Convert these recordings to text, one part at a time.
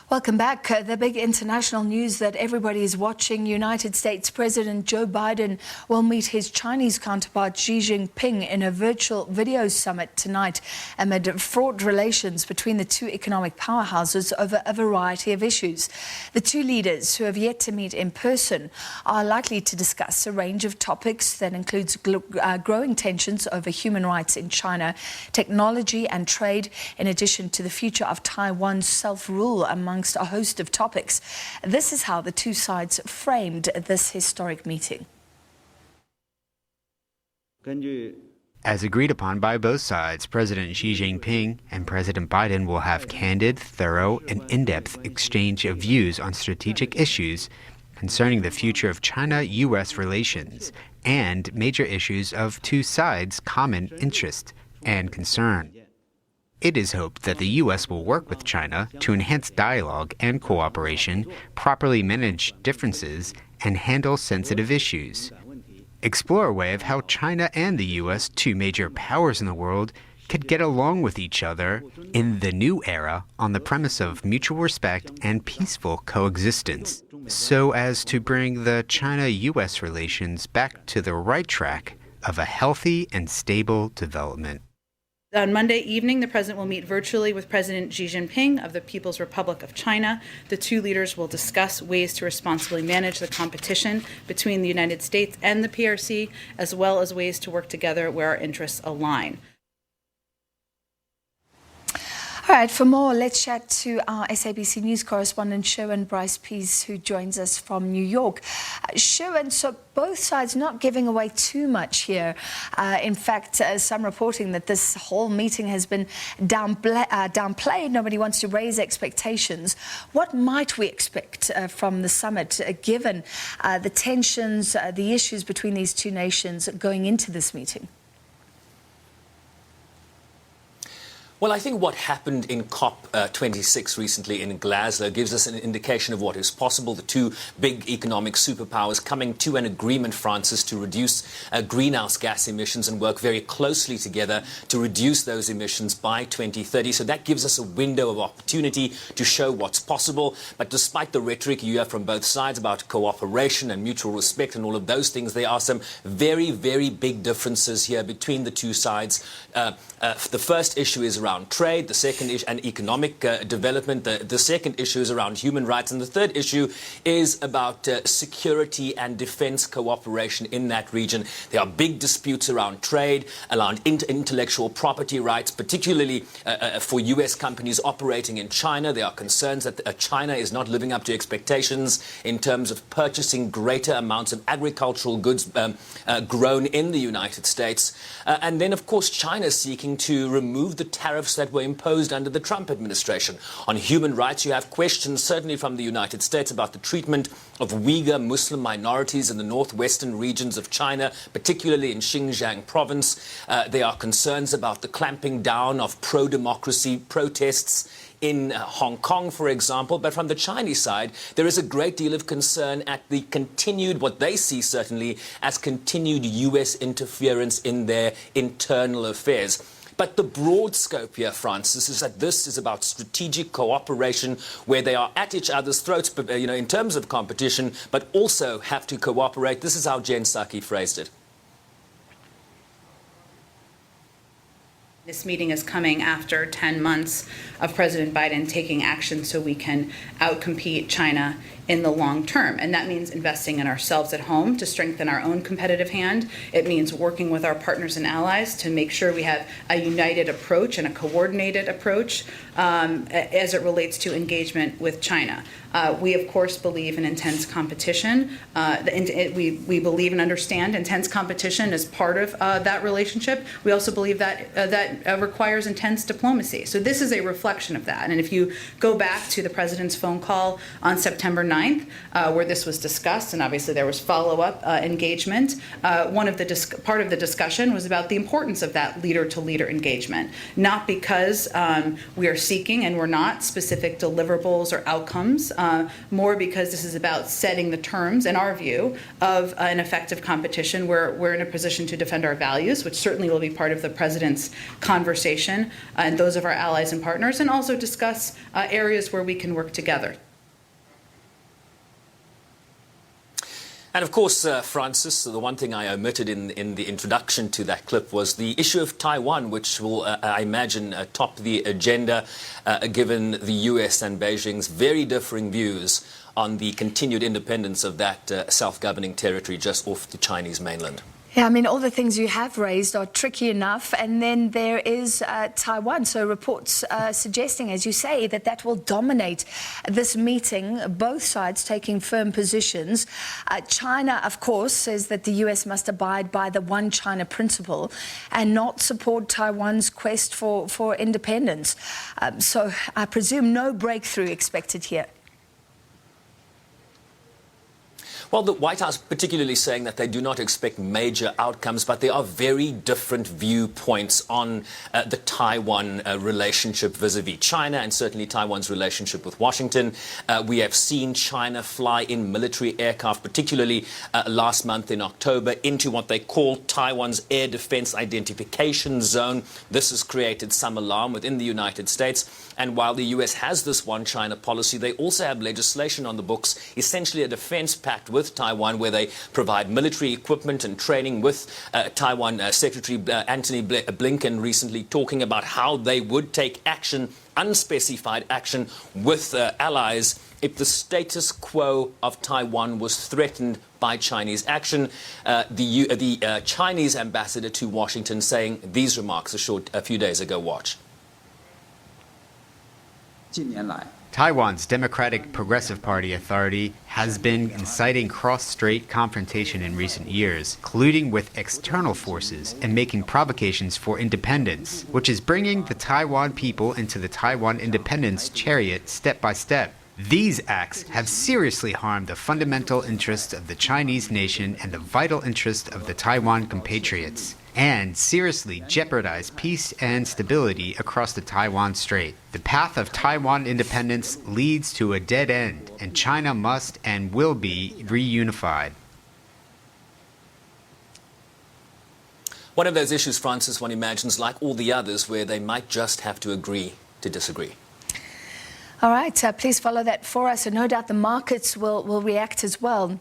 Welcome back. The big international news that everybody is watching: United States President Joe Biden will meet his Chinese counterpart Xi Jinping in a virtual video summit tonight amid fraught relations between the two economic powerhouses over a variety of issues. The two leaders, who have yet to meet in person, are likely to discuss a range of topics that includes growing tensions over human rights in China, technology and trade, in addition to the future of Taiwan's self-rule, amongst a host of topics. This is how the two sides framed this historic meeting. As agreed upon by both sides, President Xi Jinping and President Biden will have candid, thorough, and in-depth exchange of views on strategic issues concerning the future of China-U.S. relations and major issues of two sides' common interest and concern. It is hoped that the U.S. will work with China to enhance dialogue and cooperation, properly manage differences, and handle sensitive issues. Explore a way of how China and the U.S., two major powers in the world, could get along with each other in the new era on the premise of mutual respect and peaceful coexistence, so as to bring the China-U.S. relations back to the right track of a healthy and stable development. On Monday evening, the president will meet virtually with President Xi Jinping of the People's Republic of China. The two leaders will discuss ways to responsibly manage the competition between the United States and the PRC, as well as ways to work together where our interests align. All right, for more, let's chat to our SABC News correspondent, Sherwin Bryce-Peace, who joins us from New York. Sherwin, so both sides not giving away too much here. In fact, some reporting that this whole meeting has been downplayed. Nobody wants to raise expectations. What might we expect from the summit, given the tensions, the issues between these two nations going into this meeting? Well, I think what happened in COP26 recently in Glasgow gives us an indication of what is possible. The two big economic superpowers coming to an agreement, Francis, to reduce greenhouse gas emissions and work very closely together to reduce those emissions by 2030. So that gives us a window of opportunity to show what's possible. But despite the rhetoric you hear from both sides about cooperation and mutual respect and all of those things, there are some very, very big differences here between the two sides. The first issue is around trade, the second issue and economic development, the second issue is around human rights, and the third issue is about security and defense cooperation in that region. There are big disputes around trade, around intellectual property rights, particularly for U.S. companies operating in China. There are concerns that China is not living up to expectations in terms of purchasing greater amounts of agricultural goods grown in the United States. And then, of course, China is seeking to remove the tariffs that were imposed under the Trump administration. On human rights, you have questions, certainly from the United States, about the treatment of Uyghur Muslim minorities in the northwestern regions of China, particularly in Xinjiang province. There are concerns about the clamping down of pro-democracy protests in Hong Kong, for example. But from the Chinese side, there is a great deal of concern at the continued, what they see certainly as continued U.S. interference in their internal affairs. But the broad scope here, Francis, is that this is about strategic cooperation where they are at each other's throats, in terms of competition, but also have to cooperate. This is how Jen Psaki phrased it. This meeting is coming after 10 months of President Biden taking action so we can outcompete China in the long term. And that means investing in ourselves at home to strengthen our own competitive hand. It means working with our partners and allies to make sure we have a united approach and a coordinated approach as it relates to engagement with China. We, of course, believe in intense competition. We believe and understand intense competition as part of that relationship. We also believe that that requires intense diplomacy. So this is a reflection of that. And if you go back to the president's phone call on September 9th, where this was discussed, and obviously there was follow-up engagement, part of the discussion was about the importance of that leader-to-leader engagement, not because we are seeking, and we're not, specific deliverables or outcomes, more because this is about setting the terms, in our view, of an effective competition where we're in a position to defend our values, which certainly will be part of the president's conversation and those of our allies and partners, and also discuss areas where we can work together. And of course, Francis, the one thing I omitted in the introduction to that clip was the issue of Taiwan, which will, I imagine, top the agenda, given the US and Beijing's very differing views on the continued independence of that self-governing territory just off the Chinese mainland. Yeah, I mean, all the things you have raised are tricky enough. And then there is Taiwan. So reports suggesting, as you say, that that will dominate this meeting, both sides taking firm positions. China, of course, says that the US must abide by the one China principle and not support Taiwan's quest for independence. So I presume no breakthrough expected here. Well, the White House particularly saying that they do not expect major outcomes, but there are very different viewpoints on the Taiwan relationship vis-a-vis China, and certainly Taiwan's relationship with Washington. We have seen China fly in military aircraft, particularly last month in October, into what they call Taiwan's air defense identification zone. This has created some alarm within the United States. And while the U.S. has this one China policy, they also have legislation on the books, essentially a defense pact with Taiwan, where they provide military equipment and training with Taiwan Secretary Antony Blinken recently talking about how they would take action, unspecified action, with allies if the status quo of Taiwan was threatened by Chinese action. The Chinese ambassador to Washington saying these remarks a few days ago. Watch. Taiwan's Democratic Progressive Party Authority has been inciting cross-strait confrontation in recent years, colluding with external forces and making provocations for independence, which is bringing the Taiwan people into the Taiwan independence chariot step by step. These acts have seriously harmed the fundamental interests of the Chinese nation and the vital interests of the Taiwan compatriots, and seriously jeopardize peace and stability across the Taiwan Strait. The path of Taiwan independence leads to a dead end, and China must and will be reunified. One of those issues, Francis, one imagines, like all the others, where they might just have to agree to disagree. All right, please follow that for us, and no doubt the markets will react as well.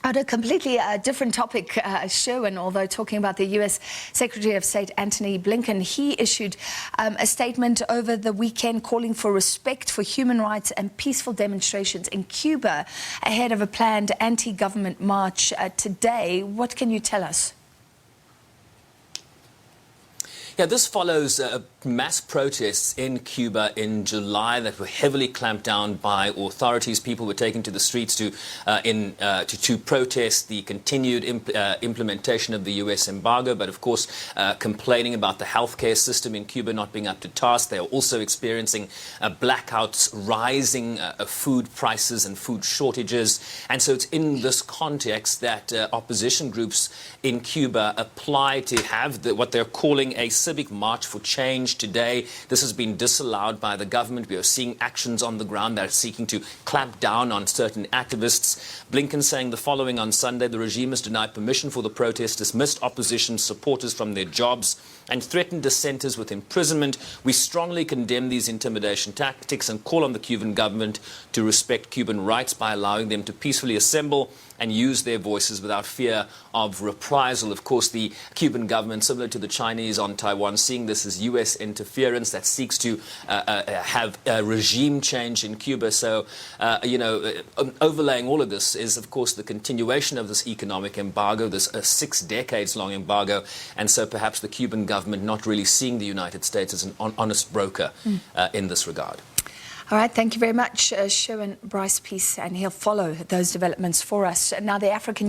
On a completely different topic, Sherwin, although talking about the U.S. Secretary of State Antony Blinken, he issued a statement over the weekend calling for respect for human rights and peaceful demonstrations in Cuba ahead of a planned anti-government march today. What can you tell us? Yeah, this follows mass protests in Cuba in July that were heavily clamped down by authorities. People were taken to the streets to protest the continued implementation of the U.S. embargo, but of course complaining about the healthcare system in Cuba not being up to task. They are also experiencing blackouts, rising food prices and food shortages. And so it's in this context that opposition groups in Cuba apply to have what they're calling a civic march for change today. This has been disallowed by the government. We are seeing actions on the ground that are seeking to clamp down on certain activists. Blinken saying the following on Sunday: the regime has denied permission for the protest, dismissed opposition supporters from their jobs, and threatened dissenters with imprisonment. We strongly condemn these intimidation tactics and call on the Cuban government to respect Cuban rights by allowing them to peacefully assemble and use their voices without fear of reprisal. Of course, the Cuban government, similar to the Chinese on Taiwan, seeing this as U.S. interference that seeks to have a regime change in Cuba. So, overlaying all of this is, of course, the continuation of this economic embargo, this 6 decades-long embargo. And so perhaps the Cuban government not really seeing the United States as an honest broker in this regard. All right, thank you very much, Sherwin BrycePeace, and he'll follow those developments for us. Now, the African